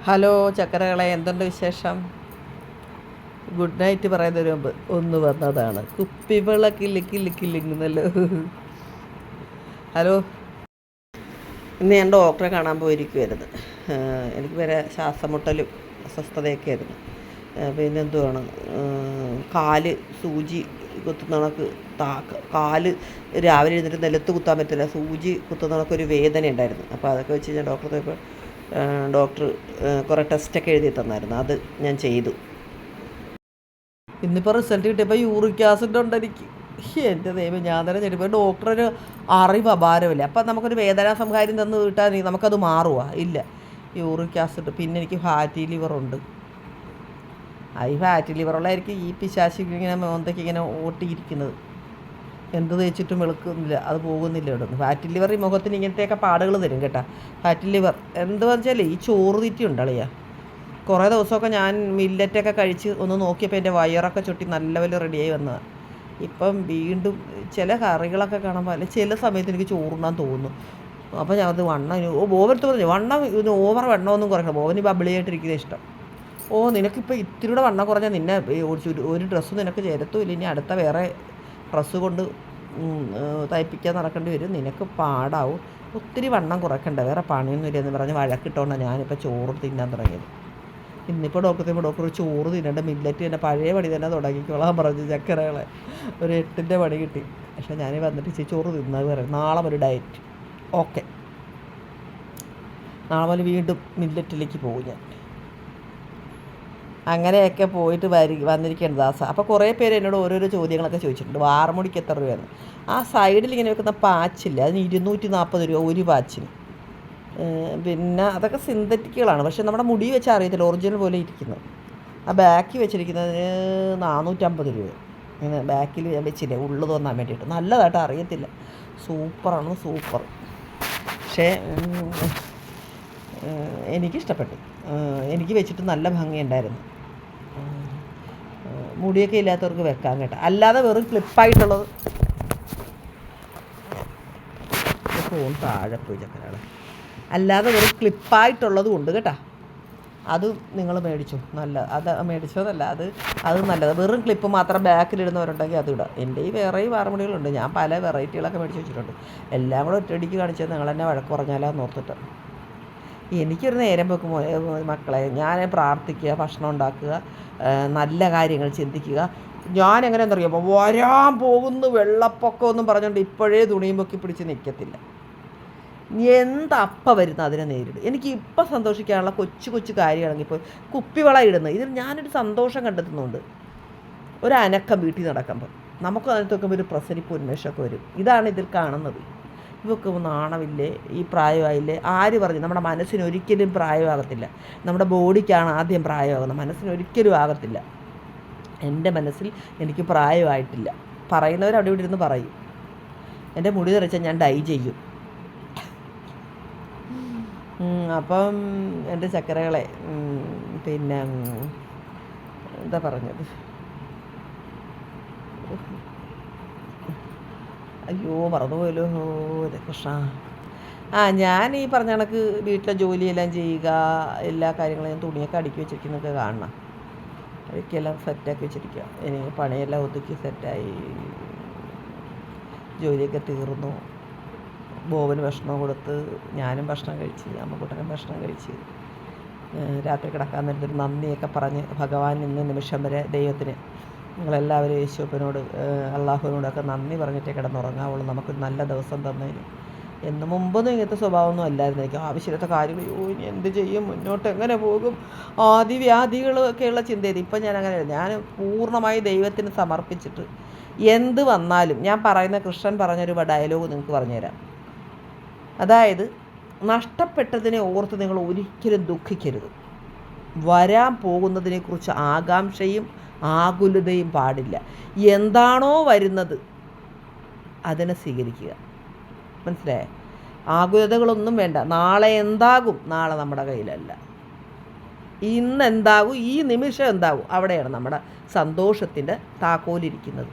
Hello ചക്കരകളെ, എന്തുണ്ട് വിശേഷം? Good night പറയുന്നതിന് മുമ്പ് ഒന്ന് വന്നതാണ്. കുപ്പിവെള്ള കില്ലിങ്ങിന്നല്ലോ. ഹലോ, ഇന്ന് ഞാൻ ഡോക്ടറെ കാണാൻ പോയിരിക്കുമായിരുന്നു. എനിക്ക് വരെ ശ്വാസം മുട്ടലും അസ്വസ്ഥതയൊക്കെ ആയിരുന്നു. പിന്നെ എന്തുവാണ്, കാല് സൂചി കുത്തുന്ന കണക്ക് കാല് രാവിലെ എഴുന്നേറ്റ് നിലത്ത് കുത്താൻ പറ്റില്ല, സൂചി കുത്തുന്ന കണക്കൊരു വേദന ഉണ്ടായിരുന്നു. അപ്പോൾ അതൊക്കെ വെച്ച് ഞാൻ ഡോക്ടറെ പോയപ്പോൾ ഡോക്ടർ കുറേ ടെസ്റ്റൊക്കെ എഴുതി തന്നായിരുന്നു. അത് ഞാൻ ചെയ്തു. ഇന്നിപ്പോൾ റിസൾട്ട് കിട്ടിയപ്പോൾ യൂറിക് ആസിഡ് ഉണ്ട് എനിക്ക്. എൻ്റെ ദൈവം, ഞാൻ തന്നെ ചെല്ലുമ്പോൾ ഡോക്ടറൊരു അറിവ് അപാരമില്ല. അപ്പം നമുക്കൊരു വേദനാ സംഹാരം തന്ന് കിട്ടാൻ നമുക്കത് മാറുക ഇല്ല. യൂറിക് ആസിഡ്, പിന്നെ എനിക്ക് ഫാറ്റി ലിവറുണ്ട്. ഈ ഫാറ്റി ലിവറുള്ളതായിരിക്കും ഈ പിശാശി ഇങ്ങനെ മോന്തയ്ക്ക് ഇങ്ങനെ ഓട്ടിയിരിക്കുന്നത്. എന്ത് തേച്ചിട്ടും വെളുക്കുന്നില്ല, അത് പോകുന്നില്ല ഇവിടെ നിന്ന്. ഫാറ്റി ലിവർ ഈ മുഖത്തിന് ഇങ്ങനത്തെയൊക്കെ പാടുകൾ തരും കേട്ടോ. ഫാറ്റി ലിവർ എന്തുവാ വെച്ചാൽ ഈ ചോറ് തീറ്റി ഉണ്ടളിയാ. കുറേ ദിവസമൊക്കെ ഞാൻ മില്ലറ്റൊക്കെ കഴിച്ച് ഒന്ന് നോക്കിയപ്പോൾ എൻ്റെ വയറൊക്കെ ചുട്ടി നല്ല പോലെ റെഡിയായി വന്നതാണ്. ഇപ്പം വീണ്ടും ചില കറികളൊക്കെ കാണുമ്പോൾ അല്ലെ ചില സമയത്ത് എനിക്ക് ചോറുണ്ണാൻ തോന്നുന്നു. അപ്പോൾ ഞാൻ അത് ഓവരത്ത് പറഞ്ഞു ഓവർ വണ്ണമൊന്നും കുറയ്ക്കണം. ഓവന് ബബിളിയായിട്ടിരിക്കുന്നത് ഇഷ്ടം. നിനക്കിപ്പോൾ ഇത്തിരി കൂടെ വണ്ണം കുറഞ്ഞാൽ നിന്നെ ഒരു ഡ്രസ്സ് നിനക്ക് ചേരത്തുമില്ല, ഇനി അടുത്ത വേറെ ഡ്രസ്സ് കൊണ്ട് തയ്പ്പിക്കാൻ നടക്കേണ്ടി വരും, നിനക്ക് പാടാവും, ഒത്തിരി വണ്ണം കുറയ്ക്കണ്ട, വേറെ പണിയൊന്നുമില്ല എന്ന് പറഞ്ഞ് വഴക്കിട്ടോണ്ടാണ് ഞാനിപ്പോൾ ചോറ് തിന്നാൻ തുടങ്ങിയത്. ഇന്നിപ്പോൾ ഡോക്ടർ ചോറ് തിന്നേണ്ട, മില്ലറ്റ് തന്നെ പഴയ പണി തന്നെ തുടങ്ങിക്കോളാൻ പറഞ്ഞു. ചക്കരകളെ ഒരു 8ൻ്റെ പണി കിട്ടി. പക്ഷേ ഞാൻ വന്നിട്ട് ഇച്ചിരി ചോറ് തിന്നത് പറയാം. നാളെ ഒരു ഡയറ്റ്. ഓക്കെ, നാളെ മുതൽ വീണ്ടും മില്ലറ്റിലേക്ക് പോകും ഞാൻ. അങ്ങനെയൊക്കെ പോയിട്ട് വന്നിരിക്കേണ്ടത് ദാസ. അപ്പോൾ കുറേ പേര് എന്നോട് ഓരോരോ ചോദ്യങ്ങളൊക്കെ ചോദിച്ചിട്ടുണ്ട്. വാറമുടിക്ക് എത്ര രൂപയാണ്? ആ സൈഡിൽ ഇങ്ങനെ വെക്കുന്ന പാച്ചില്ല, അതിന് 240 രൂപ ഒരു പാച്ചിന്. പിന്നെ അതൊക്കെ സിന്തറ്റിക്കുകളാണ്, പക്ഷെ നമ്മുടെ മുടി വെച്ച് അറിയത്തില്ല, ഒറിജിനൽ പോലെ ഇരിക്കുന്നത്. ആ ബാക്കിൽ വെച്ചിരിക്കുന്നതിന് 450 രൂപ. ഇങ്ങനെ ബാക്കിൽ ഞാൻ വെച്ചില്ലേ, ഉള്ളു തോന്നാൻ വേണ്ടിയിട്ട്. നല്ലതായിട്ട് അറിയത്തില്ല, സൂപ്പറാണ്, സൂപ്പർ. പക്ഷേ എനിക്കിഷ്ടപ്പെട്ടു. എനിക്ക് വെച്ചിട്ട് നല്ല ഭംഗിയുണ്ടായിരുന്നു. മുടിയൊക്കെ ഇല്ലാത്തവർക്ക് വെക്കാം കേട്ടോ. അല്ലാതെ വെറും ക്ലിപ്പായിട്ടുള്ളത്, ഫോൺ താഴെ പോയി ചക്കരാണ്. അല്ലാതെ വെറും ക്ലിപ്പായിട്ടുള്ളതും ഉണ്ട് കേട്ടോ. അത് നിങ്ങൾ മേടിച്ചു, നല്ല അത് മേടിച്ചതല്ല, അത് നല്ലത്. വെറും ക്ലിപ്പ് മാത്രം ബാക്കിലിടുന്നവരുണ്ടെങ്കിൽ അത് ഇടാം. എൻ്റെ ഈ വേറെ വാറമുടികളുണ്ട്, ഞാൻ പല വെറൈറ്റികളൊക്കെ മേടിച്ച് വെച്ചിട്ടുണ്ട്. എല്ലാം കൂടെ ഒറ്റയടിക്ക് കാണിച്ചത് നിങ്ങൾ എന്നെ വഴക്ക് പറഞ്ഞാലാന്ന് ഓർത്തിട്ട്. എനിക്കൊരു നേരം വെക്കും മക്കളെ. ഞാൻ പ്രാർത്ഥിക്കുക, ഭക്ഷണം ഉണ്ടാക്കുക, നല്ല കാര്യങ്ങൾ ചിന്തിക്കുക. ഞാൻ എങ്ങനെയാണെന്ന് അറിയാമോ, വരാൻ പോകുന്നു വെള്ളപ്പൊക്കമൊന്നും പറഞ്ഞുകൊണ്ട് ഇപ്പോഴേ തുണിയും പൊക്കി പിടിച്ച് നിൽക്കത്തില്ല. എന്തപ്പം വരുന്ന അതിനെ നേരിടും. എനിക്ക് ഇപ്പം സന്തോഷിക്കാനുള്ള കൊച്ചു കൊച്ചു കാര്യമാണെങ്കിൽ ഇപ്പോൾ കുപ്പിവള ഇടുന്നത്, ഇതിൽ ഞാനൊരു സന്തോഷം കണ്ടെത്തുന്നുണ്ട്. ഒരനക്കം വീട്ടിൽ നടക്കുമ്പോൾ നമുക്ക് അതിനകത്തൊക്കെ ഒരു പ്രസരിപ്പ് ഉന്മേഷമൊക്കെ വരും. ഇതാണ് ഇതിൽ കാണുന്നത്. ഇവർക്ക് നാണമില്ലേ, ഈ പ്രായമായില്ലേ? ആര് പറഞ്ഞു? നമ്മുടെ മനസ്സിന് ഒരിക്കലും പ്രായമാകത്തില്ല. നമ്മുടെ ബോഡിക്കാണ് ആദ്യം പ്രായമാകുന്നത്, മനസ്സിന് ഒരിക്കലും ആകത്തില്ല. എൻ്റെ മനസ്സിൽ എനിക്ക് പ്രായമായിട്ടില്ല. പറയുന്നവർ അവിടെ ഇവിടെ ഇരുന്ന് പറയും. എൻ്റെ മുടി നിറച്ചാൽ ഞാൻ ഡൈ ചെയ്യും. അപ്പം എൻ്റെ ചക്കരകളെ, പിന്നെ എന്താ പറഞ്ഞത്, അയ്യോ മറന്നുപോയല്ലോ, കൃഷ്ണ. ഞാൻ ഈ പറഞ്ഞ കണക്ക് വീട്ടിലെ ജോലിയെല്ലാം ചെയ്യുക, എല്ലാ കാര്യങ്ങളും ഞാൻ തുണിയൊക്കെ അടുക്കി വെച്ചിരിക്കുന്നതൊക്കെ കാണണം. അതൊക്കെയെല്ലാം സെറ്റാക്കി വെച്ചിരിക്കുക. ഇനി പണിയെല്ലാം ഒതുക്കി സെറ്റായി, ജോലിയൊക്കെ തീർന്നു. ബോബന് ഭക്ഷണം കൊടുത്ത്, ഞാനും ഭക്ഷണം കഴിച്ച്, അമ്മക്കുട്ടനും ഭക്ഷണം കഴിച്ച്, രാത്രി കിടക്കാൻ നേരത്തൊരു നന്ദിയൊക്കെ പറഞ്ഞ് ഭഗവാൻ ഇന്ന് നിമിഷം വരെ ദൈവത്തിന്, നിങ്ങളെല്ലാവരും യേശുപ്പനോട് അള്ളാഹുവിനോടൊക്കെ നന്ദി പറഞ്ഞിട്ടേ കിടന്നുറങ്ങാവുള്ളൂ, നമുക്കൊരു നല്ല ദിവസം തന്നതിന്. എന്ന് മുമ്പൊന്നും ഇങ്ങനത്തെ സ്വഭാവമൊന്നും അല്ലായിരുന്നു എനിക്ക്. ആവശ്യമില്ലാത്ത കാര്യങ്ങൾ, ഇനി എന്ത് ചെയ്യും, മുന്നോട്ട് എങ്ങനെ പോകും, ആദിവ്യാധികളൊക്കെയുള്ള ചിന്തയത്. ഇപ്പം ഞാൻ അങ്ങനെ, ഞാൻ പൂർണ്ണമായി ദൈവത്തിന് സമർപ്പിച്ചിട്ട് എന്ത് വന്നാലും, ഞാൻ പറയുന്ന കൃഷ്ണൻ പറഞ്ഞൊരു ഡയലോഗ് നിങ്ങൾക്ക് പറഞ്ഞുതരാം. അതായത്, നഷ്ടപ്പെട്ടതിനെ ഓർത്ത് നിങ്ങൾ ഒരിക്കലും ദുഃഖിക്കരുത്. വരാൻ പോകുന്നതിനെക്കുറിച്ച് ആകാംക്ഷയും ആകുലതയും പാടില്ല. എന്താണോ വരുന്നത് അതിനെ സ്വീകരിക്കുക. മനസ്സിലായേ? ആകുലതകളൊന്നും വേണ്ട. നാളെ എന്താകും, നാളെ നമ്മുടെ കയ്യിലല്ല. ഇന്ന് എന്താകും, ഈ നിമിഷം എന്താകും, അവിടെയാണ് നമ്മുടെ സന്തോഷത്തിൻ്റെ താക്കോലിരിക്കുന്നത്.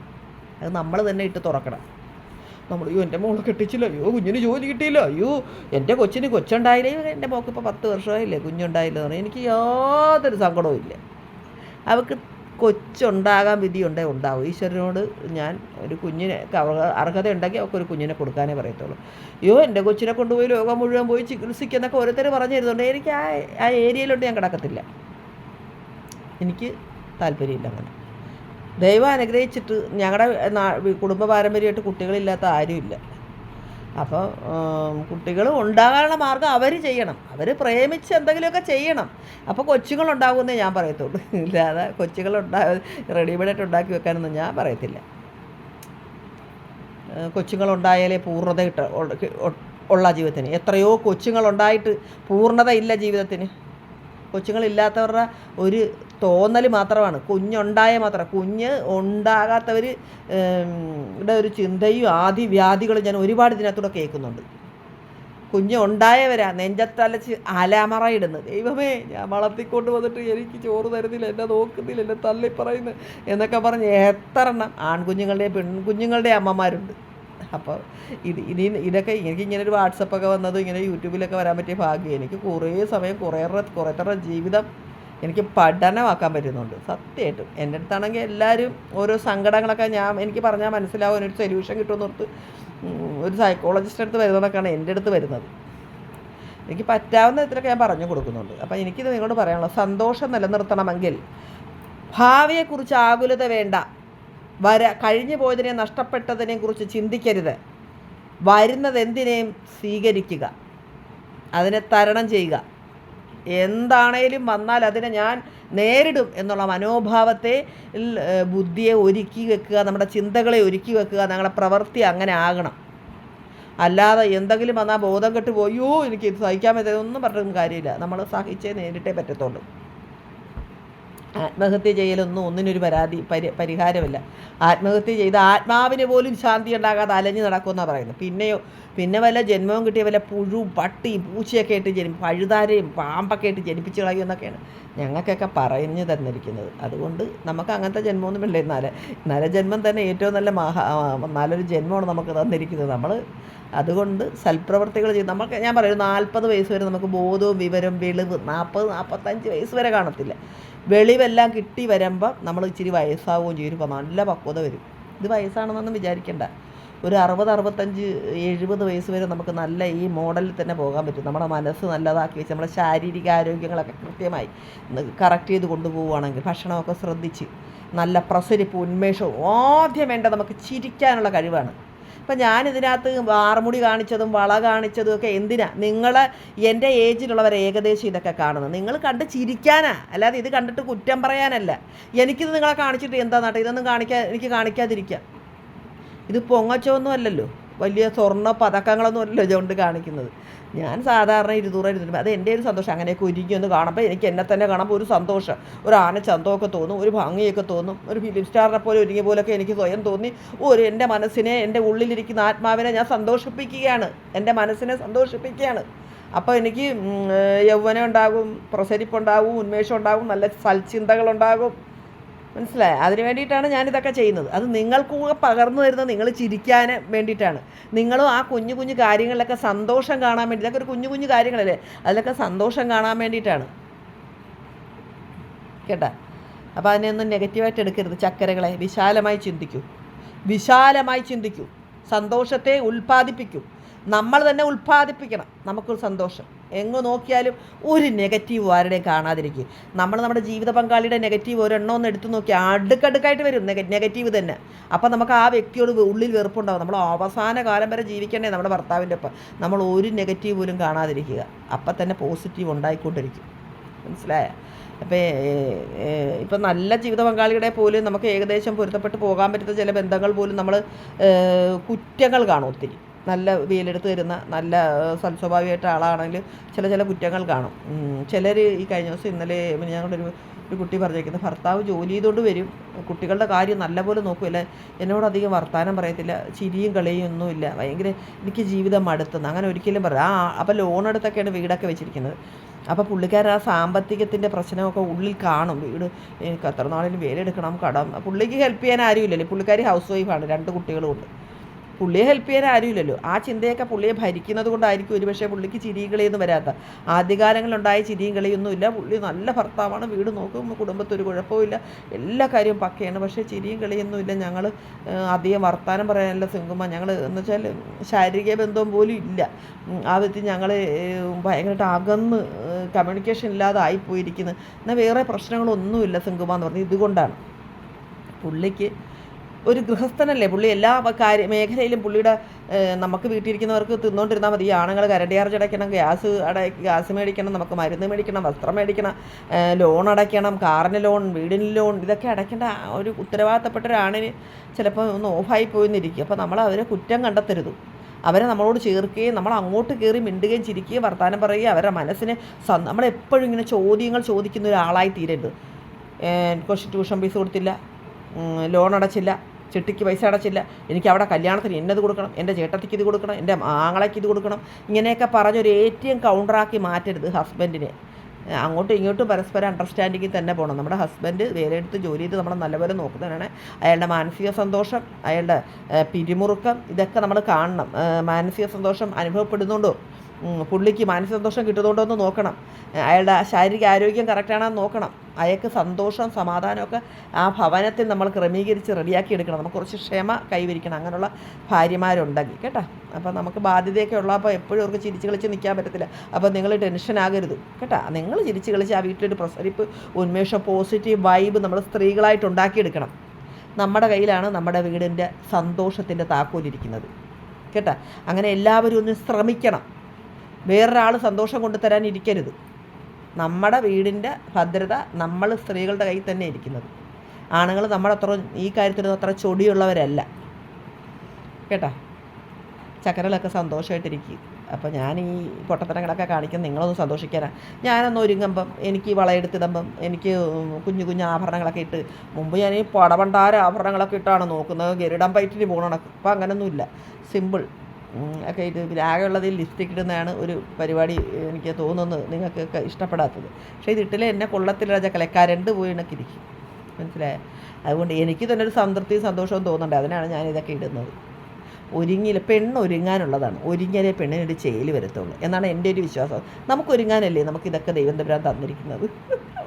അത് നമ്മൾ തന്നെ ഇട്ട് തുറക്കണം. നമ്മൾ അയ്യോ എൻ്റെ മോളെ കെട്ടിച്ചില്ല, അയ്യോ കുഞ്ഞിന് ജോലി കിട്ടിയില്ല, അയ്യോ എൻ്റെ കൊച്ചിന് കൊച്ചുണ്ടായില്ലേ, എൻ്റെ മോൾക്ക് ഇപ്പോൾ 10 വർഷമായില്ലേ കുഞ്ഞുണ്ടായില്ല എന്ന് പറഞ്ഞാൽ എനിക്ക് യാതൊരു സങ്കടവും ഇല്ല. അവൾക്ക് കൊച്ചുണ്ടാകാൻ വിധിയുണ്ടേ ഉണ്ടാവും. ഈശ്വരനോട് ഞാൻ ഒരു കുഞ്ഞിനെ അർഹതയുണ്ടെങ്കിൽ അവൾക്കൊരു കുഞ്ഞിനെ കൊടുക്കാനേ പറയത്തുള്ളൂ. അയ്യോ എൻ്റെ കൊച്ചിനെ കൊണ്ടുപോയി ലോകം മുഴുവൻ പോയി ചികിത്സിക്കുന്നൊക്കെ ഓരോരുത്തർ പറഞ്ഞു തരുന്നുണ്ട്. എനിക്ക് ആ ഏരിയയിലോട്ട് ഞാൻ കിടക്കത്തില്ല, എനിക്ക് താല്പര്യമില്ല അങ്ങനെ. ദൈവം അനുഗ്രഹിച്ചിട്ട് ഞങ്ങളുടെ കുടുംബ പാരമ്പര്യമായിട്ട് കുട്ടികളില്ലാത്ത ആരുമില്ല. അപ്പോൾ കുട്ടികൾ ഉണ്ടാകാനുള്ള മാർഗ്ഗം അവർ ചെയ്യണം, അവർ പ്രേമിച്ച് എന്തെങ്കിലുമൊക്കെ ചെയ്യണം. അപ്പോൾ കൊച്ചുങ്ങളുണ്ടാകുമെന്നേ ഞാൻ പറയത്തുള്ളൂ, ഇല്ലാതെ റെഡിമെയ്ഡായിട്ട് ഉണ്ടാക്കി വെക്കാനൊന്നും ഞാൻ പറയത്തില്ല. കൊച്ചുങ്ങളുണ്ടായാലേ പൂർണ്ണത ഉള്ള ജീവിതത്തിന്. എത്രയോ കൊച്ചുങ്ങളുണ്ടായിട്ട് പൂർണ്ണത ഇല്ല ജീവിതത്തിന്. കൊച്ചുങ്ങളില്ലാത്തവരുടെ ഒരു തോന്നൽ മാത്രമാണ്, കുഞ്ഞുണ്ടായ മാത്രം. കുഞ്ഞ് ഉണ്ടാകാത്തവർ ഒരു ചിന്തയും വ്യാധികളും ഞാൻ ഒരുപാട് ഇതിനകത്തൂടെ കേൾക്കുന്നുണ്ട്. കുഞ്ഞ് ഉണ്ടായവരാ നെഞ്ചത്തലച്ച് അലമറ ഇടുന്നത്. ദൈവമേ ഞാൻ വളർത്തിക്കൊണ്ട് വന്നിട്ട് എനിക്ക് ചോറ് തരുന്നില്ല, എന്നെ നോക്കുന്നില്ല, എന്നെ തള്ളി പറയുന്നു എന്നൊക്കെ പറഞ്ഞ് എത്ര എണ്ണം ആൺകുഞ്ഞുങ്ങളുടെ പെൺകുഞ്ഞുങ്ങളുടെ അമ്മമാരുണ്ട്. അപ്പോൾ ഇതൊക്കെ എനിക്ക് ഇങ്ങനെ ഒരു വാട്സപ്പൊക്കെ വന്നതും ഇങ്ങനെ യൂട്യൂബിലൊക്കെ വരാൻ പറ്റിയ ഭാഗ്യം. എനിക്ക് കുറേ സമയം കുറേത്തരം ജീവിതം എനിക്ക് പഠനമാക്കാൻ പറ്റുന്നുണ്ട് സത്യമായിട്ടും. എൻ്റെ അടുത്താണെങ്കിൽ എല്ലാവരും ഓരോ സങ്കടങ്ങളൊക്കെ എനിക്ക് പറഞ്ഞാൽ മനസ്സിലാവും, ഒരു സൊല്യൂഷൻ കിട്ടുമെന്ന് ഓർത്ത് ഒരു സൈക്കോളജിസ്റ്റ് അടുത്ത് വരുന്നതൊക്കെയാണ് എൻ്റെ അടുത്ത് വരുന്നത്. എനിക്ക് പറ്റാവുന്ന വിധത്തിലൊക്കെ ഞാൻ പറഞ്ഞു കൊടുക്കുന്നുണ്ട്. അപ്പോൾ എനിക്കിത് നിങ്ങളോട് പറയാനുള്ളത്, സന്തോഷം നിലനിർത്തണമെങ്കിൽ ഭാവിയെക്കുറിച്ച് ആകുലത വേണ്ട. കഴിഞ്ഞു പോയതിനെ നഷ്ടപ്പെട്ടതിനെ കുറിച്ച് ചിന്തിക്കരുത്. വരുന്നതെന്തിനേയും സ്വീകരിക്കുക, അതിനെ തരണം ചെയ്യുക. എന്താണേലും വന്നാൽ അതിനെ ഞാൻ നേരിടും എന്നുള്ള മനോഭാവത്തെ ബുദ്ധിയെ ഒരുക്കി വെക്കുക, നമ്മുടെ ചിന്തകളെ ഒരുക്കി വെക്കുക. ഞങ്ങളുടെ പ്രവൃത്തി അങ്ങനെ ആകണം. അല്ലാതെ എന്തെങ്കിലും വന്നാൽ ബോധം കെട്ട് പോയോ എനിക്ക് ഇത് സഹിക്കാൻ പറ്റുന്നതൊന്നും പറഞ്ഞിട്ടൊന്നും കാര്യമില്ല. നമ്മൾ സഹിച്ചേ നേരിട്ടേ പറ്റത്തുള്ളൂ. ആത്മഹത്യ ചെയ്യലൊന്നും ഒന്നിനൊരു പരിഹാരമല്ല. ആത്മഹത്യ ചെയ്ത് ആത്മാവിന് പോലും ശാന്തി ഉണ്ടാകാതെ അലഞ്ഞു നടക്കുമെന്നാണ് പറയുന്നത്. പിന്നെ വല്ല ജന്മവും കിട്ടിയ വല്ല പുഴുവും പട്ടിയും പൂച്ചയൊക്കെ ആയിട്ട് പഴുതാരയും പാമ്പൊക്കെ ആയിട്ട് ജനിപ്പിച്ച് കളയുമെന്നൊക്കെയാണ് ഞങ്ങൾക്കൊക്കെ പറഞ്ഞു തന്നിരിക്കുന്നത്. അതുകൊണ്ട് നമുക്ക് അങ്ങനത്തെ ജന്മമൊന്നും ഇല്ല. നരജന്മം തന്നെ ഏറ്റവും നല്ലൊരു ജന്മമാണ് നമുക്ക് തന്നിരിക്കുന്നത്. അതുകൊണ്ട് സൽപ്രവർത്തികൾ ചെയ്ത് ഞാൻ പറയും 40 വയസ്സ് വരെ നമുക്ക് ബോധവും വിവരം വെളിവ് 40-45 വയസ്സ് വരെ കാണത്തില്ല. വെളിവെല്ലാം കിട്ടി വരുമ്പോൾ നമ്മൾ ഇച്ചിരി വയസ്സാവുകയും ചെയ്യുമ്പോൾ നല്ല പക്വത വരും. ഇത് വയസ്സാണെന്നൊന്നും വിചാരിക്കേണ്ട. ഒരു 60-65-70 വയസ്സ് വരെ നമുക്ക് നല്ല ഈ മോഡലിൽ തന്നെ പോകാൻ പറ്റും. നമ്മുടെ മനസ്സ് നല്ലതാക്കി വെച്ച് നമ്മുടെ ശാരീരിക ആരോഗ്യങ്ങളൊക്കെ കൃത്യമായി കറക്റ്റ് ചെയ്ത് കൊണ്ടുപോവുകയാണെങ്കിൽ, ഭക്ഷണമൊക്കെ ശ്രദ്ധിച്ച് നല്ല പ്രസരിപ്പ് ഉന്മേഷവും. ആദ്യം വേണ്ട നമുക്ക് ചിരിക്കാനുള്ള കഴിവാണ്. ഇപ്പം ഞാനിതിനകത്ത് ആറുമുടി കാണിച്ചതും വള കാണിച്ചതും ഒക്കെ എന്തിനാ? എൻ്റെ ഏജിലുള്ളവർ ഏകദേശം ഇതൊക്കെ കാണുന്നത് നിങ്ങൾ കണ്ട് ചിരിക്കാനാ, അല്ലാതെ ഇത് കണ്ടിട്ട് കുറ്റം പറയാനല്ല. എനിക്കിത് നിങ്ങളെ കാണിച്ചിട്ട് എന്താ നാട്ടെ, ഇതൊന്നും എനിക്ക് കാണിക്കാതിരിക്കാം. ഇത് പൊങ്ങച്ചമൊന്നും അല്ലല്ലോ, വലിയ സ്വർണ്ണ പതക്കങ്ങളൊന്നും അല്ലല്ലോ ഇതുകൊണ്ട് കാണിക്കുന്നത്. ഞാൻ സാധാരണ 200 അത് എൻ്റെ ഒരു സന്തോഷം. അങ്ങനെയൊക്കെ ഒരുങ്ങി ഒന്ന് കാണുമ്പോൾ എനിക്ക് എന്നെ തന്നെ കാണുമ്പോൾ ഒരു സന്തോഷം, ഒരു ആനച്ചന്തമൊക്കെ തോന്നും, ഒരു ഭംഗിയൊക്കെ തോന്നും. ഒരു ഫിലിം സ്റ്റാറിനെ പോലെ ഒരുങ്ങിയ പോലൊക്കെ എനിക്ക് സ്വയം തോന്നി. എൻ്റെ മനസ്സിനെ, എൻ്റെ ഉള്ളിലിരിക്കുന്ന ആത്മാവിനെ ഞാൻ സന്തോഷിപ്പിക്കുകയാണ്, എൻ്റെ മനസ്സിനെ സന്തോഷിപ്പിക്കുകയാണ്. അപ്പോൾ എനിക്ക് യൗവനം ഉണ്ടാകും, പ്രസരിപ്പുണ്ടാകും, ഉന്മേഷം ഉണ്ടാകും, നല്ല സൽചിന്തകളുണ്ടാകും. മനസ്സിലായോ? അതിന് വേണ്ടിയിട്ടാണ് ഞാനിതൊക്കെ ചെയ്യുന്നത്. അത് നിങ്ങൾക്കൂടെ പകർന്നു തരുന്നത് നിങ്ങൾ ചിരിക്കാൻ വേണ്ടിയിട്ടാണ്. നിങ്ങളും ആ കുഞ്ഞു കുഞ്ഞു കാര്യങ്ങളിലൊക്കെ സന്തോഷം കാണാൻ വേണ്ടി, ഇതൊക്കെ ഒരു കുഞ്ഞു കുഞ്ഞു കാര്യങ്ങളല്ലേ, അതിലൊക്കെ സന്തോഷം കാണാൻ വേണ്ടിയിട്ടാണ് കേട്ടോ. അപ്പോൾ അതിനെയൊന്നും നെഗറ്റീവായിട്ട് എടുക്കരുത്. ചക്കരകളെ വിശാലമായി ചിന്തിക്കൂ, സന്തോഷത്തെ ഉൽപ്പാദിപ്പിക്കൂ. നമ്മൾ തന്നെ ഉൽപ്പാദിപ്പിക്കണം നമുക്കൊരു സന്തോഷം. എങ്ങ് നോക്കിയാലും ഒരു നെഗറ്റീവ് ആരുടെയും കാണാതിരിക്കും. നമ്മുടെ ജീവിത പങ്കാളിയുടെ നെഗറ്റീവ് ഒരെണ്ണം എടുത്തു നോക്കിയാൽ അടുക്കടുക്കായിട്ട് വരും നെഗറ്റീവ് തന്നെ. അപ്പം നമുക്ക് ആ വ്യക്തിയോട് ഉള്ളിൽ വെറുപ്പുണ്ടാകും. നമ്മൾ അവസാന കാലം വരെ ജീവിക്കണ്ടേ നമ്മുടെ ഭർത്താവിൻ്റെ ഒപ്പം. നമ്മൾ ഒരു നെഗറ്റീവ് പോലും കാണാതിരിക്കുക, അപ്പം തന്നെ പോസിറ്റീവ് ഉണ്ടായിക്കൊണ്ടിരിക്കും. മനസ്സിലായ? അപ്പോൾ ഇപ്പം നല്ല ജീവിത പങ്കാളിയുടെ പോലും നമുക്ക് ഏകദേശം പൊരുത്തപ്പെട്ട് പോകാൻ പറ്റുന്ന ചില ബന്ധങ്ങൾ പോലും നമ്മൾ കുറ്റങ്ങൾ കാണും. ഒത്തിരി നല്ല വെയിലെടുത്ത് തരുന്ന നല്ല സൽസ്വഭാവിയായിട്ട് ആളാണെങ്കിൽ ചില കുറ്റങ്ങൾ കാണും. ചിലർ ഈ കഴിഞ്ഞ ദിവസം ഇന്നലെ ഞങ്ങളുടെ ഒരു കുട്ടി പറഞ്ഞേക്കുന്നത്, ഭർത്താവ് ജോലി ചെയ്തുകൊണ്ട് വരും, കുട്ടികളുടെ കാര്യം നല്ലപോലെ നോക്കില്ല, എന്നോടധികം വർത്തമാനം പറയത്തില്ല, ചിരിയും കളിയും ഒന്നുമില്ല, ഭയങ്കര എനിക്ക് ജീവിതം മടുത്തുന്നു, അങ്ങനെ ഒരിക്കലും പറയാം. അപ്പോൾ ലോൺ എടുത്തൊക്കെയാണ് വീടൊക്കെ വെച്ചിരിക്കുന്നത്. അപ്പോൾ പുള്ളിക്കാരൻ ആ സാമ്പത്തികത്തിൻ്റെ പ്രശ്നമൊക്കെ ഉള്ളിൽ കാണും. വീട് എനിക്ക് എത്ര നാളിലും വേലെടുക്കണം, കടം. പുള്ളിക്ക് ഹെൽപ്പ് ചെയ്യാൻ ആരും ഇല്ലല്ലേ, പുള്ളിക്കാരി ഹൗസ് വൈഫാണ്, 2 കുട്ടികളും ഉണ്ട്. പുള്ളിയെ ഹെൽപ്പ് ചെയ്യാൻ ആരുമില്ലല്ലോ. ആ ചിന്തയൊക്കെ പുള്ളിയെ ഭരിക്കുന്നത് കൊണ്ടായിരിക്കും ഒരുപക്ഷെ പുള്ളിക്ക് ചിരിയും കളിയൊന്നും വരാത്ത. ആദ്യകാലങ്ങളിലുണ്ടായ ചിരിയും കളിയൊന്നുമില്ല. പുള്ളി നല്ല ഭർത്താവാണ്, വീട് നോക്കും, കുടുംബത്തൊരു കുഴപ്പമില്ല, എല്ലാ കാര്യവും പക്കയാണ്. പക്ഷേ ചിരിയും കളിയൊന്നുമില്ല. ഞങ്ങൾ അധികം വർത്തമാനം പറയാനല്ല സിങ്കുമ്മ, ഞങ്ങൾ എന്ന് വെച്ചാൽ ശാരീരിക ബന്ധവും പോലും ഇല്ല. ആ വിധത്തിൽ ഞങ്ങൾ ഭയങ്കരമായിട്ട് അകന്ന് കമ്മ്യൂണിക്കേഷൻ ഇല്ലാതെ ആയിപ്പോയിരിക്കുന്നത്. എന്നാൽ വേറെ പ്രശ്നങ്ങളൊന്നുമില്ല സിങ്കുമ്മ എന്ന് പറഞ്ഞത് ഇതുകൊണ്ടാണ്. പുള്ളിക്ക് ഒരു ഗൃഹസ്ഥനല്ലേ പുള്ളി, എല്ലാ മേഖലയിലും പുള്ളിയുടെ നമുക്ക് വീട്ടിലിരിക്കുന്നവർക്ക് തിന്നുകൊണ്ടിരുന്നാൽ മതി. ഈ ആണുങ്ങൾ കരണ്ട് ചാർജ് അടയ്ക്കണം, ഗ്യാസ് മേടിക്കണം, നമുക്ക് മരുന്ന് മേടിക്കണം, വസ്ത്രം മേടിക്കണം, ലോൺ അടയ്ക്കണം, കാറിന് ലോൺ, വീടിന് ലോൺ, ഇതൊക്കെ അടയ്ക്കേണ്ട ഒരു ഉത്തരവാദിത്തപ്പെട്ട ഒരാണിന് ചിലപ്പോൾ ഒന്ന് ഓഫായി പോയെന്നിരിക്കും. അപ്പോൾ നമ്മൾ അവരെ കുറ്റം കണ്ടെത്തരുത്. അവരെ നമ്മളോട് ചേർക്കുകയും നമ്മൾ അങ്ങോട്ട് കയറി മിണ്ടുകയും ചിരിക്കുകയും വർത്തമാനം പറയുകയും അവരുടെ മനസ്സിന് നമ്മളെപ്പോഴും ഇങ്ങനെ ചോദ്യങ്ങൾ ചോദിക്കുന്ന ഒരാളായി തീരരുത്. കുറച്ച് ട്യൂഷൻ ഫീസ് കൊടുത്തില്ല, ലോൺ അടച്ചില്ല, ചിട്ടിക്ക് പൈസ അടച്ചില്ല, എനിക്ക് അവിടെ കല്യാണത്തിന് എന്നത് കൊടുക്കണം, എൻ്റെ ചേട്ടത്തിക്ക് ഇത് കൊടുക്കണം, എൻ്റെ ആങ്ങളയ്ക്ക് ഇത് കൊടുക്കണം, ഇങ്ങനെയൊക്കെ പറഞ്ഞൊരു ഏറ്റവും കൗണ്ടറാക്കി മാറ്റരുത് ഹസ്ബൻഡിനെ. അങ്ങോട്ടും ഇങ്ങോട്ടും പരസ്പരം അണ്ടർസ്റ്റാൻഡിങ്ങിൽ തന്നെ പോകണം. നമ്മുടെ ഹസ്ബൻഡ് വേലയെടുത്ത് ജോലി ചെയ്ത് നമ്മളെ നല്ലപോലെ നോക്കുന്നതിനാണ്. അയാളുടെ മാനസിക സന്തോഷം, അയാളുടെ പിരിമുറുക്കം, ഇതൊക്കെ നമ്മൾ കാണണം. മാനസിക സന്തോഷം അനുഭവപ്പെടുന്നുണ്ടോ, പുള്ളിക്ക് മാനസിക സന്തോഷം കിട്ടുന്നുണ്ടോ എന്ന് നോക്കണം. അയാളുടെ ശാരീരിക ആരോഗ്യം കറക്റ്റാണെന്ന് നോക്കണം. അയാൾക്ക് സന്തോഷം സമാധാനമൊക്കെ ആ ഭവനത്തിൽ നമ്മൾ ക്രമീകരിച്ച് റെഡിയാക്കി എടുക്കണം. നമുക്ക് കുറച്ച് ക്ഷമ കൈവരിക്കണം അങ്ങനെയുള്ള ഭാര്യമാരുണ്ടെങ്കിൽ കേട്ടോ. അപ്പോൾ നമുക്ക് ബാധ്യതയൊക്കെ ഉള്ളപ്പോൾ എപ്പോഴും അവർക്ക് ചിരിച്ച് കളിച്ച് നിൽക്കാൻ പറ്റത്തില്ല. അപ്പോൾ നിങ്ങൾ ടെൻഷൻ ആകരുത് കേട്ടോ. നിങ്ങൾ ചിരിച്ച് കളിച്ച് ആ വീട്ടിലൊരു പ്രസരിപ്പ്, ഉന്മേഷം, പോസിറ്റീവ് വൈബ് നമ്മൾ സ്ത്രീകളായിട്ട് ഉണ്ടാക്കിയെടുക്കണം. നമ്മുടെ കയ്യിലാണ് നമ്മുടെ വീടിൻ്റെ സന്തോഷത്തിൻ്റെ താക്കോലിരിക്കുന്നത് കേട്ടോ. അങ്ങനെ എല്ലാവരും ഒന്ന് ശ്രമിക്കണം. വേറൊരാൾ സന്തോഷം കൊണ്ടുതരാൻ ഇരിക്കരുത്. നമ്മുടെ വീടിൻ്റെ ഭദ്രത നമ്മൾ സ്ത്രീകളുടെ കയ്യിൽ തന്നെ ഇരിക്കുന്നത്. ആണുങ്ങൾ നമ്മളത്ര ഈ കാര്യത്തിലൊന്നും അത്ര ചൊടിയുള്ളവരല്ല കേട്ടോ. ചക്കരകളൊക്കെ സന്തോഷമായിട്ടിരിക്കും. അപ്പോൾ ഞാൻ ഈ പൊട്ടത്തരങ്ങളൊക്കെ കാണിക്കുന്നത് നിങ്ങളൊന്ന് സന്തോഷിക്കാനാണ്. ഞാനൊന്ന് ഒരുങ്ങുമ്പം എനിക്ക് വളയെടുത്തിടുമ്പം എനിക്ക് കുഞ്ഞു കുഞ്ഞു ആഭരണങ്ങളൊക്കെ ഇട്ട്, മുമ്പ് ഞാൻ ഈ പടപണ്ടാര ആഭരണങ്ങളൊക്കെ ഇട്ടാണ് നോക്കുന്നത്, ഗരുഡൻ പയറ്റിന് പോകണം. അപ്പോൾ അങ്ങനെയൊന്നുമില്ല, സിമ്പിൾ ഒക്കെ ഇത്. ആകെയുള്ളതിൽ ലിപ്സ്റ്റിക് ഇടുന്നതാണ് ഒരു പരിപാടി എനിക്ക് തോന്നുന്നത് നിങ്ങൾക്കൊക്കെ ഇഷ്ടപ്പെടാത്തത്. പക്ഷേ ഇതിട്ടില്ലേ എന്നെ കൊള്ളത്തില്ല ചക്കലെ, കരണ്ട് പോയി ഇണക്കിരിക്കും, മനസ്സിലായോ? അതുകൊണ്ട് എനിക്ക് തന്നെ ഒരു സംതൃപ്തിയും സന്തോഷവും തോന്നുന്നുണ്ട്. അതിനാണ് ഞാനിതൊക്കെ ഇടുന്നത്. പെണ്ണ് ഒരുങ്ങാനുള്ളതാണ്. ഒരുങ്ങിയാലേ പെണ്ണിനൊരു ചേല് വരത്തുള്ളൂ എന്നാണ് എൻ്റെ ഒരു വിശ്വാസം. നമുക്ക് ഒരുങ്ങാനല്ലേ നമുക്കിതൊക്കെ ദൈവം തമ്പുരാൻ തന്നിരിക്കുന്നത്.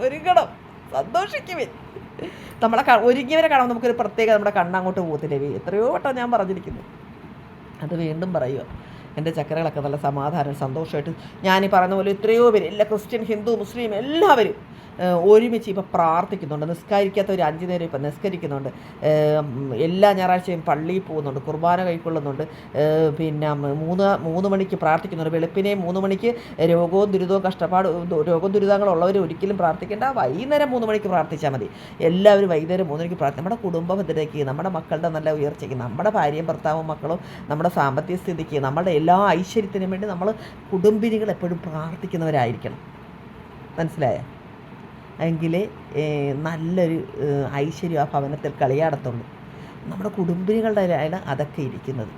ഒരുങ്ങണം, സന്തോഷിക്കുവേ. നമ്മളെ ഒരുങ്ങിയവരെ കാണാൻ നമുക്കൊരു പ്രത്യേക നമ്മുടെ കണ്ണങ്ങോട്ട് പോകത്തില്ലേ. എത്രയോ വട്ടം ഞാൻ പറഞ്ഞിരിക്കുന്നു, അത് വീണ്ടും പറയുക. എൻ്റെ ചക്കരകളൊക്കെ നല്ല സമാധാനം സന്തോഷമായിട്ട് ഞാനീ പറയുന്ന പോലെ എത്രയോ പേര്, എല്ലാ ക്രിസ്ത്യൻ, ഹിന്ദു, മുസ്ലിം എല്ലാവരും ഒരുമിച്ച് ഇപ്പോൾ പ്രാർത്ഥിക്കുന്നുണ്ട്. നിസ്കരിക്കാത്തവർ 5 നേരം ഇപ്പം നിസ്കരിക്കുന്നുണ്ട്. എല്ലാ ഞായറാഴ്ചയും പള്ളിയിൽ പോകുന്നുണ്ട്, കുർബാന കൈക്കൊള്ളുന്നുണ്ട്. പിന്നെ 3 മണിക്ക് പ്രാർത്ഥിക്കുന്നുണ്ട്. വെളുപ്പിനെ 3 മണിക്ക് രോഗവും ദുരിതങ്ങളുള്ളവർ ഒരിക്കലും പ്രാർത്ഥിക്കേണ്ട. വൈകുന്നേരം 3 മണിക്ക് പ്രാർത്ഥിച്ചാൽ മതി. എല്ലാവരും വൈകുന്നേരം 3 മണിക്ക് നമ്മുടെ കുടുംബ ഭദ്രതയ്ക്ക്, നമ്മുടെ മക്കളുടെ നല്ല ഉയർച്ചയ്ക്ക്, നമ്മുടെ ഭാര്യയും ഭർത്താവും മക്കളും, നമ്മുടെ സാമ്പത്തിക സ്ഥിതിക്ക്, നമ്മുടെ എല്ലാ ഐശ്വര്യത്തിനും വേണ്ടി നമ്മൾ കുടുംബിനികൾ എപ്പോഴും പ്രാർത്ഥിക്കുന്നവരായിരിക്കണം. മനസ്സിലായോ? എങ്കിലേ നല്ലൊരു ഐശ്വര്യം ആ ഭവനത്തിൽ കളിയാടത്തുള്ളൂ. നമ്മുടെ കുടുംബിനികളുടെ ആണ് അതൊക്കെ ഇരിക്കുന്നത്.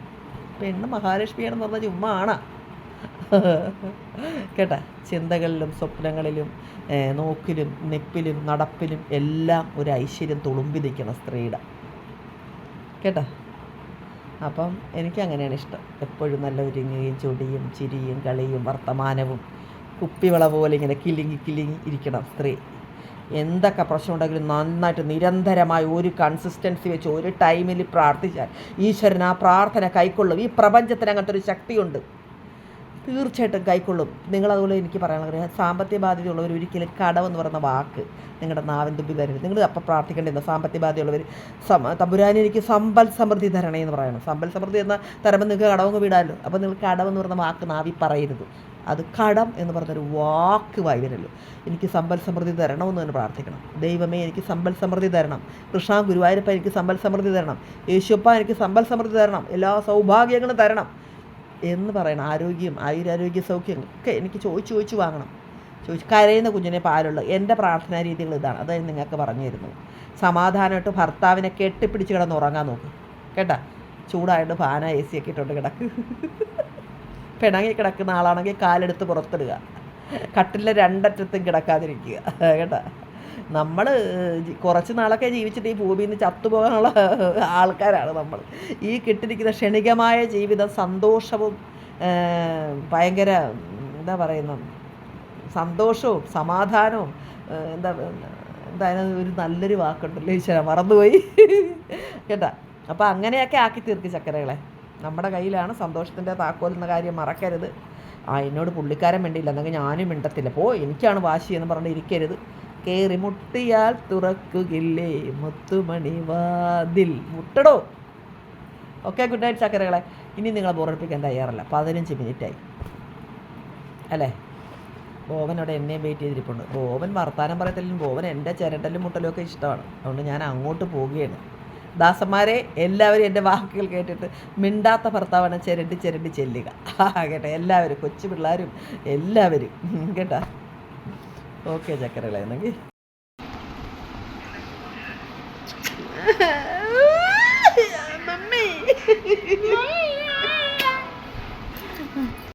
പെണ്ണ് മഹാലക്ഷ്മിയാണെന്ന് പറഞ്ഞാൽ ചുമ്മാ ആണാ കേട്ടാ. ചിന്തകളിലും സ്വപ്നങ്ങളിലും നോക്കിലും നെപ്പിലും നടപ്പിലും എല്ലാം ഒരു ഐശ്വര്യം തുളുമ്പി നിൽക്കണം സ്ത്രീയുടെ കേട്ടാ. അപ്പം എനിക്കങ്ങനെയാണ് ഇഷ്ടം. എപ്പോഴും നല്ല ഒരുങ്ങുകയും ചൊടിയും ചിരിയും കളിയും വർത്തമാനവും കുപ്പിവള പോലെ ഇങ്ങനെ കിലുങ്ങി ഇരിക്കണം സ്ത്രീ. എന്തൊക്കെ പ്രശ്നമുണ്ടെങ്കിലും നന്നായിട്ട് നിരന്തരമായി ഒരു കൺസിസ്റ്റൻസി വെച്ച് ഒരു ടൈമിൽ പ്രാർത്ഥിച്ചാൽ ഈശ്വരൻ ആ പ്രാർത്ഥന കൈക്കൊള്ളും. ഈ പ്രപഞ്ചത്തിന് അങ്ങനത്തെ ഒരു ശക്തിയുണ്ട്, തീർച്ചയായിട്ടും കൈക്കൊള്ളും. നിങ്ങളതുപോലെ എനിക്ക് പറയാനുള്ള സാമ്പത്തിക ബാധ്യതയുള്ളവർ ഒരിക്കലും കടമെന്ന് പറയുന്ന വാക്ക് നിങ്ങളുടെ നാവിൻ തുമ്പി തരരുത്. നിങ്ങൾ അപ്പം പ്രാർത്ഥിക്കേണ്ടിരുന്ന സാമ്പത്തിക ബാധ്യതയുള്ളവർ തമ്പുരാനെ എനിക്ക് സമ്പൽ സമൃദ്ധി തരണേ എന്ന് പറയണം. സമ്പൽ സമൃദ്ധി എന്ന തരുമ്പോൾ നിങ്ങൾക്ക് കടമൊക്കെ വിടാമല്ലോ. അപ്പോൾ നിങ്ങൾ കടമെന്ന് പറയുന്ന വാക്ക് നാവി പറയരുത്. അത് കടം എന്ന് പറഞ്ഞൊരു വാക്ക് വായി വരല്ലോ. എനിക്ക് സമ്പൽ സമൃദ്ധി തരണമെന്ന് തന്നെ പ്രാർത്ഥിക്കണം. ദൈവമേ എനിക്ക് സമ്പൽ സമൃദ്ധി തരണം. കൃഷ്ണ ഗുരുവായൂരപ്പ എനിക്ക് സമ്പൽ സമൃദ്ധി തരണം. യേശുപ്പ എനിക്ക് സമ്പൽ സമൃദ്ധി തരണം. എല്ലാ സൗഭാഗ്യങ്ങളും തരണം എന്ന് പറയണം. ആരോഗ്യം, ആയുരാരോഗ്യ സൗഖ്യം ഒക്കെ എനിക്ക് ചോദിച്ചു വാങ്ങണം. കരയുന്ന കുഞ്ഞിനെ പാലുള്ള എൻ്റെ പ്രാർത്ഥനാ രീതികൾ ഇതാണ്. അതായത് നിങ്ങൾക്ക് പറഞ്ഞു തരുന്നത്. സമാധാനമായിട്ട് ഭർത്താവിനെ കെട്ടിപ്പിടിച്ച് കിടന്ന് ഉറങ്ങാൻ നോക്കും കേട്ടാ. ചൂടായിട്ട് ഫാന AC ഒക്കെ ഇട്ടോണ്ട് കിടക്ക്. പിണങ്ങി കിടക്കുന്ന ആളാണെങ്കിൽ കാലെടുത്ത് പുറത്തിടുക. കട്ടിലെ 2 അറ്റത്തും കിടക്കാതിരിക്കുക കേട്ടാ. നമ്മൾ കുറച്ച് നാളൊക്കെ ജീവിച്ചിട്ട് ഈ ഭൂമിയിൽ നിന്ന് ചത്തുപോകാനുള്ള ആൾക്കാരാണ് നമ്മൾ. ഈ കിട്ടിയിരിക്കുന്ന ക്ഷണികമായ ജീവിതം സന്തോഷവും ഭയങ്കര എന്താ പറയുന്നത്, സന്തോഷവും സമാധാനവും എന്തായാലും ഒരു നല്ലൊരു വാക്കുണ്ടല്ലോ ഈശ്വര, മറന്നുപോയി കേട്ടാ. അപ്പോൾ അങ്ങനെയൊക്കെ ആക്കി തീർക്ക് ചക്കരകളെ. നമ്മുടെ കയ്യിലാണ് സന്തോഷത്തിൻ്റെ താക്കോൽ എന്ന കാര്യം മറക്കരുത്. എന്നോട് പുള്ളിക്കാരൻ വേണ്ടിയില്ല എന്നെങ്കിൽ ഞാനും മിണ്ടത്തില്ല, എനിക്കാണ് വാശി എന്ന് പറഞ്ഞ് ഇരിക്കരുത്. കയറി മുട്ടിയാൽ തുറക്കുകില്ലേ മുത്തുമണി വാതിൽ, മുട്ടടോ. ഓക്കെ, ഗുഡ് നൈറ്റ് ചക്കരകളെ. ഇനി നിങ്ങളെ ബോറടിപ്പിക്കാൻ തയ്യാറല്ല. 15 മിനിറ്റായി അല്ലേ? ബോവനോടെ എന്നെയും വെയിറ്റ് ചെയ്തിരിപ്പുണ്ട്. ബോവൻ വർത്താനം പറയത്തില്ലും ബോവൻ എൻ്റെ ചിരട്ടലും മുട്ടലും ഒക്കെ ഇഷ്ടമാണ്. അതുകൊണ്ട് ഞാൻ അങ്ങോട്ട് പോവുകയാണ്. ദാസന്മാരെ എല്ലാവരും എൻ്റെ വാക്കുകൾ കേട്ടിട്ട് മിണ്ടാത്ത ഭർത്താവാണ് ചിരണ്ടി ചിരണ്ടി ചെല്ലുക കേട്ടോ. എല്ലാവരും, കൊച്ചു പിള്ളേരും എല്ലാവരും കേട്ടാ. ഓക്കെ ചക്കരകളെ, എന്നെങ്കിൽ മമ്മി